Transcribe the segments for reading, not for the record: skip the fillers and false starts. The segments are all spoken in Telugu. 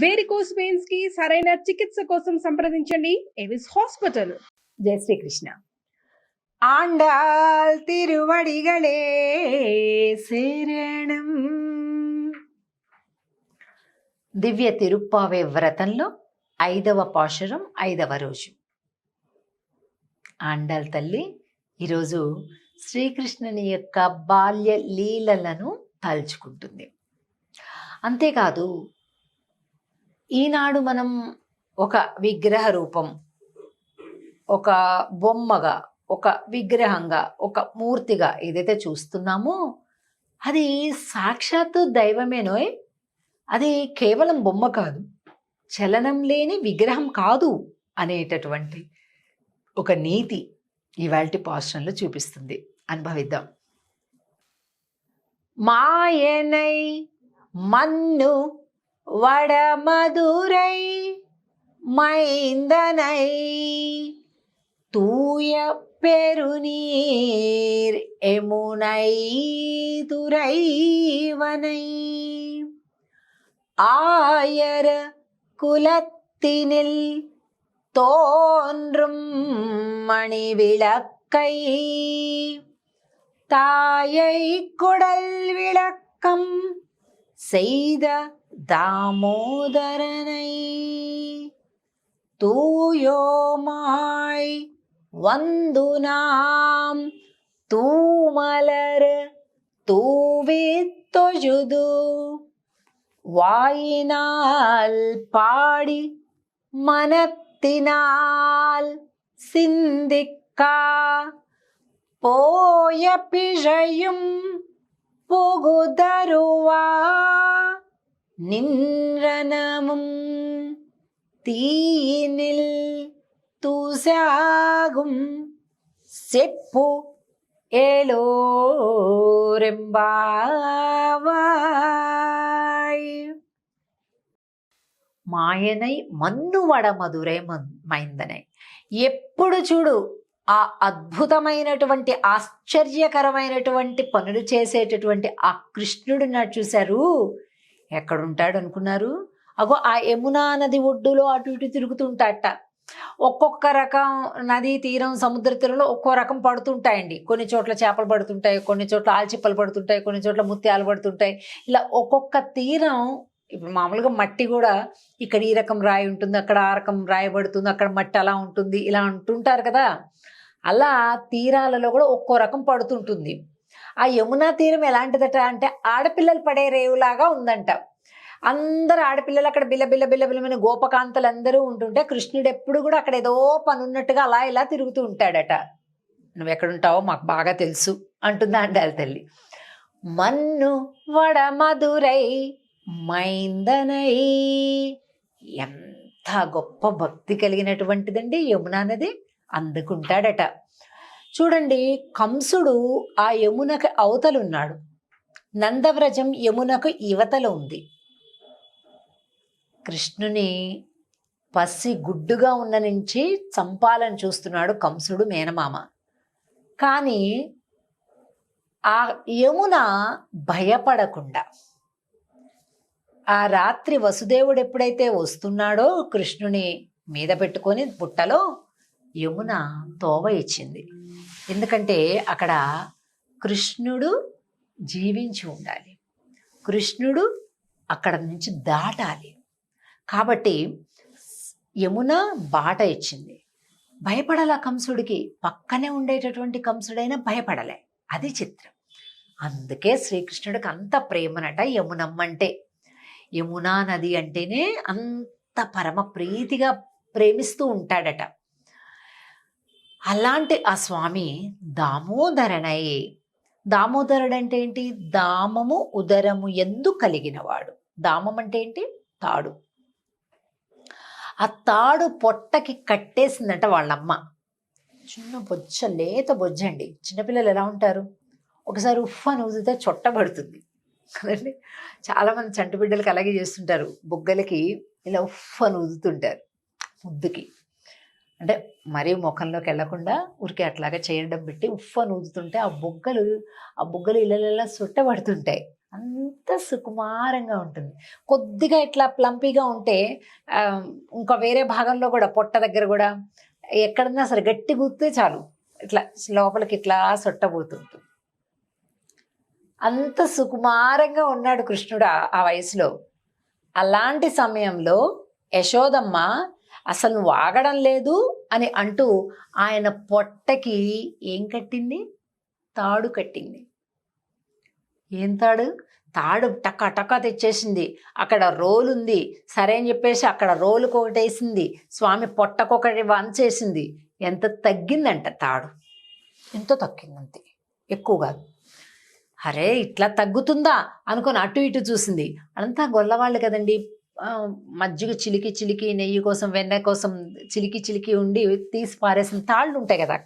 వేరికోస్ వెయిన్స్ కి సరైన చికిత్స కోసం సంప్రదించండి ఎవిస్ హాస్పిటల్. జై శ్రీకృష్ణ. ఆండాల్ తిరువడిగళే శరణం. దివ్య తిరుప్పావే వ్రతంలో 5వ పాశురం 5వ రోజు. ఆండాల్ తల్లి ఈరోజు శ్రీకృష్ణుని యొక్క బాల్య లీలలను తలుచుకుంటుంది. అంతేకాదు, ఈనాడు మనం ఒక విగ్రహ రూపం, ఒక బొమ్మగా, ఒక విగ్రహంగా, ఒక మూర్తిగా ఏదైతే చూస్తున్నామో అది సాక్షాత్తు దైవమేనోయ్. అది కేవలం బొమ్మ కాదు, చలనం లేని విగ్రహం కాదు అనేటటువంటి ఒక నీతి ఇవాల్టి పాశ్రంలో చూపిస్తుంది. అనుభవిద్దాం. మాయనై మన్ను వడమధురై మైందనై தூய பெருநீர் எமுனை துறைவனை ஆயர குலத்தினில் தோன்றும் மணி விளக்கை தாயை குடல் விளக்கம் செய்த தாமோதரனை தூயோமாய் வந்து நாம் தூமலர் தூவித்தொழுது வாயினால் பாடி மனத்தினால் சிந்திக்கா போய பிழையும் புகுதருவா நின்றனமும் தீயினில் தூசாகும் செப்பு ఏలోరెంబావాయ్. మాయనై మన్నువడ మధురై మైందనై. ఎప్పుడు చూడు ఆ అద్భుతమైనటువంటి ఆశ్చర్యకరమైనటువంటి పనులు చేసేటటువంటి ఆ కృష్ణుడు చూశారు. ఎక్కడుంటాడు అనుకున్నారు? అగో ఆ యమునా నది ఒడ్డులో అటు ఇటు తిరుగుతుంటాట. ఒక్కొక్క రకం నదీ తీరం, సముద్ర తీరంలో ఒక్కో రకం పడుతుంటాయండి. కొన్ని చోట్ల చేపలు పడుతుంటాయి, కొన్ని చోట్ల ఆల్చిప్పలు పడుతుంటాయి, కొన్ని చోట్ల ముత్యాలు పడుతుంటాయి. ఇలా ఒక్కొక్క తీరం, ఇప్పుడు మామూలుగా మట్టి కూడా ఇక్కడ ఈ రకం రాయి ఉంటుంది, అక్కడ ఆ రకం రాయి పడుతుంది, అక్కడ మట్టి అలా ఉంటుంది, ఇలా అంటుంటారు కదా. అలా తీరాలలో కూడా ఒక్కో రకం పడుతుంటుంది. ఆ యమునా తీరం ఎలాంటిదట అంటే ఆడపిల్లలు పడే రేవులాగా ఉందంట. అందరు ఆడపిల్లలు అక్కడ బిల్లబిల్లమైన గోపకాంతలు అందరూ ఉంటుంటే కృష్ణుడు ఎప్పుడు కూడా అక్కడ ఏదో పనున్నట్టుగా అలా ఇలా తిరుగుతూ ఉంటాడట. నువ్వెక్కడుంటావో మాకు బాగా తెలుసు అంటుంది ఆండాల్ తల్లి. మన్ను వడ మధురై మైందనై. ఎంత గొప్ప భక్తి కలిగినటువంటిదండి యమునా నది. అందుకుంటాడట. చూడండి, కంసుడు ఆ యమునకు అవతలున్నాడు, నందవ్రజం యమునకు యువతలో ఉంది. కృష్ణుని పసి గుడ్డుగా ఉన్న నుంచి చంపాలని చూస్తున్నాడు కంసుడు, మేనమామ. కానీ ఆ యమున భయపడకుండా, ఆ రాత్రి వసుదేవుడు ఎప్పుడైతే వస్తున్నాడో కృష్ణుని మీద పెట్టుకొని పుట్టలో, యమున తోవ ఇచ్చింది. ఎందుకంటే అక్కడ కృష్ణుడు జీవించి ఉండాలి, కృష్ణుడు అక్కడ నుంచి దాటాలి. కాబట్టి యమున బాట ఇచ్చింది. భయపడాల కంసుడికి. పక్కనే ఉండేటటువంటి కంసుడైనా భయపడలే. అది చిత్రం. అందుకే శ్రీకృష్ణుడికి అంత ప్రేమనట యమునమ్మంటే. యమునా నది అంటేనే అంత పరమ ప్రీతిగా ప్రేమిస్తూ ఉంటాడట. అలాంటి ఆ స్వామి దామోదరణై. దామోదరుడు అంటే ఏంటి? దామము ఉదరము ఎందు కలిగినవాడు. దామం అంటే ఏంటి? తాడు. ఆ తాడు పొట్టకి కట్టేసిందంట వాళ్ళమ్మ. చిన్న బొజ్జ, లేత బొజ్జండి. చిన్నపిల్లలు ఎలా ఉంటారు? ఒకసారి ఉఫ్ అని ఊదితే చొట్టబడుతుంది కదండి. చాలామంది చంటి బిడ్డలకి అలాగే చేస్తుంటారు. బుగ్గలకి ఇలా ఉఫ్ అని ఊదుతుంటారు ముద్దుకి. అంటే మరీ ముఖంలోకి వెళ్లకుండా ఊరికే అట్లాగా చేయడం పెట్టి ఉఫ్ అని ఊదుతుంటే ఆ బుగ్గలు ఇళ్ళ చుట్టబడుతుంటాయి. అంత సుకుమారంగా ఉంటుంది. కొద్దిగా ఇట్లా ప్లంపీగా ఉంటే ఇంకా వేరే భాగంలో కూడా పొట్ట దగ్గర కూడా ఎక్కడన్నా సరే గట్టి గుర్తే చాలు ఇట్లా లోపలికి ఇట్లా సొట్టబోతుంటుంది. అంత సుకుమారంగా ఉన్నాడు కృష్ణుడు ఆ వయసులో. అలాంటి సమయంలో యశోదమ్మ అసలు నువ్వు ఆగడం లేదు అని అంటూ ఆయన పొట్టకి ఏం కట్టింది? తాడు కట్టింది. ఏం తాడు? తాడు టకా టకా తెచ్చేసింది. అక్కడ రోలు ఉంది సరే అని చెప్పేసి అక్కడ రోలుకు ఒకటి వేసింది, స్వామి పొట్టకొకటి వంచేసింది. ఎంత తగ్గిందంట తాడు, ఎంతో తగ్గిందంతే, ఎక్కువ కాదు. అరే ఇట్లా తగ్గుతుందా అనుకొని అటు ఇటు చూసింది. అంతా గొల్లవాళ్ళు కదండి, మజ్జిగ చిలికి చిలికి నెయ్యి కోసం వెన్న కోసం చిలికి చిలికి ఉండి తీసి పారేసిన తాళ్ళు ఉంటాయి కదా,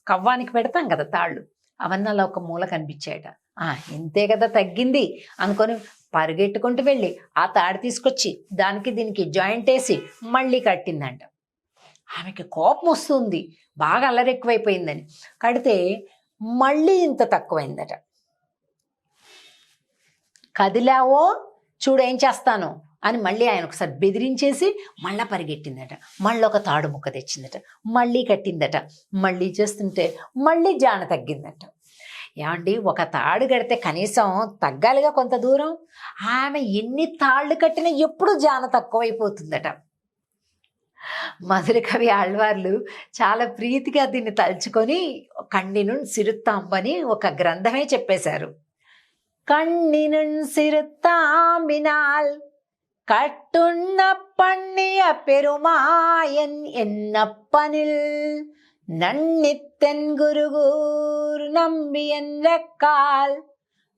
కవ్వానికి పెడతాం కదా తాళ్ళు, అవన్నీ అలా ఒక మూల కనిపించాయట. ఇంతే కదా తగ్గింది అనుకొని పరిగెట్టుకుంటూ వెళ్ళి ఆ తాడు తీసుకొచ్చి దానికి దీనికి జాయింట్ వేసి మళ్ళీ కట్టిందంట. ఆమెకి కోపం వస్తుంది, బాగా అల్లరి ఎక్కువైపోయిందని. కడితే మళ్ళీ ఇంత తక్కువైందట. కదిలావో చూడు ఏం చేస్తాను అని మళ్ళీ ఆయన ఒకసారి బెదిరించేసి మళ్ళీ పరిగెట్టిందట. మళ్ళీ ఒక తాడు ముక్క తెచ్చిందట, మళ్ళీ కట్టిందట. మళ్ళీ చేస్తుంటే మళ్ళీ జాన తగ్గిందట. ఏమండి, ఒక తాడు కడితే కనీసం తగ్గాలిగా కొంత దూరం. ఆమె ఎన్ని తాళ్ళు కట్టినా ఎప్పుడు జాన తక్కువైపోతుందట. మధుర కవి ఆళ్వార్లు చాలా ప్రీతిగా దీన్ని తలుచుకొని కణ్ణినున్ సిరుత్తాంబని ఒక గ్రంథమే చెప్పేశారు. கண்ணினுன் சிறுத்தாம்பினால் கட்டுண்ண பண்ணிய பெருமாயன் என்னப்பனில் நன்னித்தென் குருகூர் நம்பியன்றக்கால்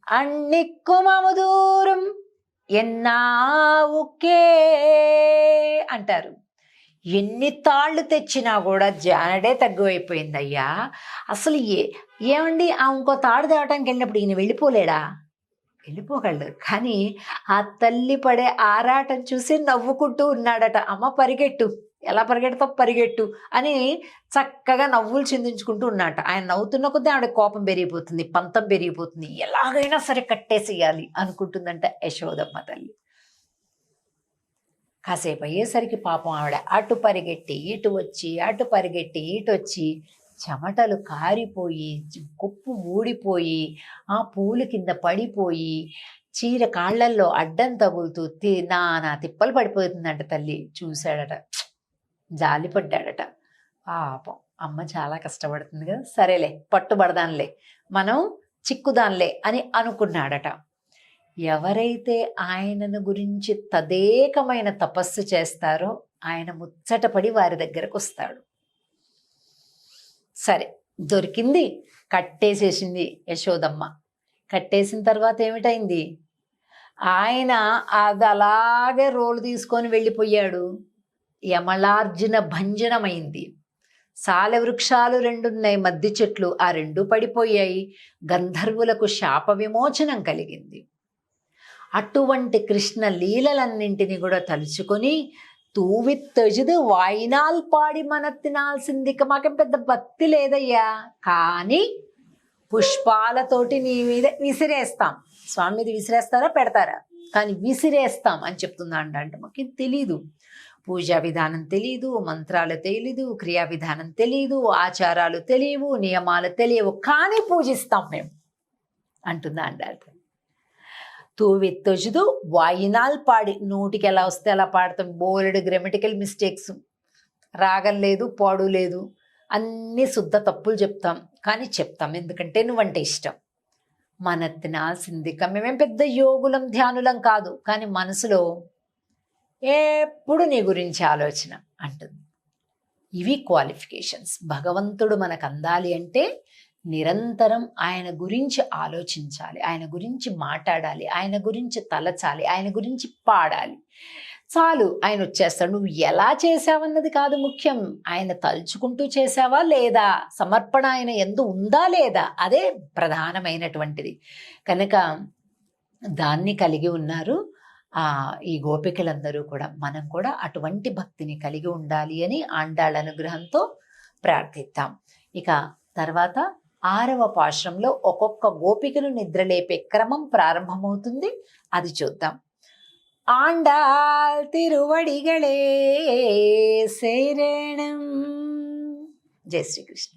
అన్నిక్కుమ అముదూరం ఎన్నావుకే అంటారు. ఎన్ని తాళ్ళు తెచ్చినా కూడా జానడే తగ్గువైపోయిందయ్యా. అసలు ఏమండి ఇంకో తాడు తేవటానికి వెళ్ళినప్పుడు ఈయన వెళ్ళిపోలేడా? వెళ్ళిపోగలడు, కానీ ఆ తల్లి పడే ఆరాటం చూసి నవ్వుకుంటూ ఉన్నాడట. అమ్మ పరిగెట్టు, ఎలా పరిగెడతావు పరిగెట్టు అని చక్కగా నవ్వులు చిందించుకుంటూ ఉన్నాడట. ఆయన నవ్వుతున్న కొద్దీ ఆవిడ కోపం పెరిగిపోతుంది, పంతం పెరిగిపోతుంది. ఎలాగైనా సరే కట్టేసేయాలి అనుకుంటుందంట యశోదమ్మ తల్లి. కాసేపు అయ్యేసరికి పాపం ఆవిడ అటు పరిగెట్టి ఇటు వచ్చి, అటు పరిగెట్టి ఇటు వచ్చి, చెమటలు కారిపోయి కుప్పు ఊడిపోయి ఆ పూలు కింద పడిపోయి చీర కాళ్ళల్లో అడ్డం తగులుతూ నానా తిప్పలు పడిపోతుందంట. తల్లి చూశాడట, జాలిపడ్డాడట. పాపం అమ్మ చాలా కష్టపడుతుంది కదా, సరేలే పట్టుబడదాన్లే, మనం చిక్కుదాన్లే అని అనుకున్నాడట. ఎవరైతే ఆయనను గురించి తదేకమైన తపస్సు చేస్తారో ఆయన ముచ్చటపడి వారి దగ్గరకు వస్తాడు. సరే దొరికింది, కట్టేసేసింది యశోదమ్మ. కట్టేసిన తర్వాత ఏమిటైంది? ఆయన అది అలాగే రోలు తీసుకొని వెళ్ళిపోయాడు. యమలార్జున భంజనమైంది. సాలె వృక్షాలు 2 ఉన్నాయి, మద్ది చెట్లు, ఆ 2 పడిపోయాయి. గంధర్వులకు శాప విమోచనం కలిగింది. అటువంటి కృష్ణ లీలలన్నింటినీ కూడా తలుచుకొని తూవిత్తొజుదు వాయినాల్ పాడి మనత్తినాల్సింది. ఇక మాకేం పెద్ద భక్తి లేదయ్యా, కానీ పుష్పాలతోటి నీ మీద విసిరేస్తాం. స్వామి మీద విసిరేస్తారా పెడతారా, కానీ విసిరేస్తాం అని చెప్తుందా అంటే మాకు తెలీదు. పూజా విధానం తెలీదు, మంత్రాలు తెలీదు, క్రియా విధానం తెలీదు, ఆచారాలు తెలియవు, నియమాలు తెలియవు, కానీ పూజిస్తాం మేము అంటుందా అంటారు. తూవిత్తొజుదు వాయినాల్ పాడి, నోటికి ఎలా వస్తే అలా పాడతాం. బోలెడు గ్రామటికల్ మిస్టేక్స్, రాగం లేదు, పాడు లేదు, అన్నీ శుద్ధ తప్పులు చెప్తాం, కానీ చెప్తాం ఎందుకంటే నువ్వంటే ఇష్టం. మన తినాల్సింది. మేమేం పెద్ద యోగులం ధ్యానులం కాదు, కానీ మనసులో ఎప్పుడు నీ గురించి ఆలోచన అంటుంది. ఇవి క్వాలిఫికేషన్స్. భగవంతుడు మనకు అందాలి అంటే నిరంతరం ఆయన గురించి ఆలోచించాలి, ఆయన గురించి మాట్లాడాలి, ఆయన గురించి తలచాలి, ఆయన గురించి పాడాలి. చాలు, ఆయన వచ్చేస్తాడు. నువ్వు ఎలా చేసావన్నది కాదు ముఖ్యం, ఆయన తలుచుకుంటూ చేసావా లేదా, సమర్పణ ఆయన యందు ఉందా లేదా, అదే ప్రధానమైనటువంటిది. కనుక దాన్ని కలిగి ఉన్నారు ఈ గోపికలందరూ కూడా. మనం కూడా అటువంటి భక్తిని కలిగి ఉండాలి అని ఆండాళ్ళ అనుగ్రహంతో ప్రార్థిద్దాం. ఇక తర్వాత 6వ పాశురంలో ఒక్కొక్క గోపికను నిద్రలేపే క్రమం ప్రారంభమవుతుంది. అది చూద్దాం. ఆండాల్ తిరువడిగళే శరణం. జై శ్రీకృష్ణ.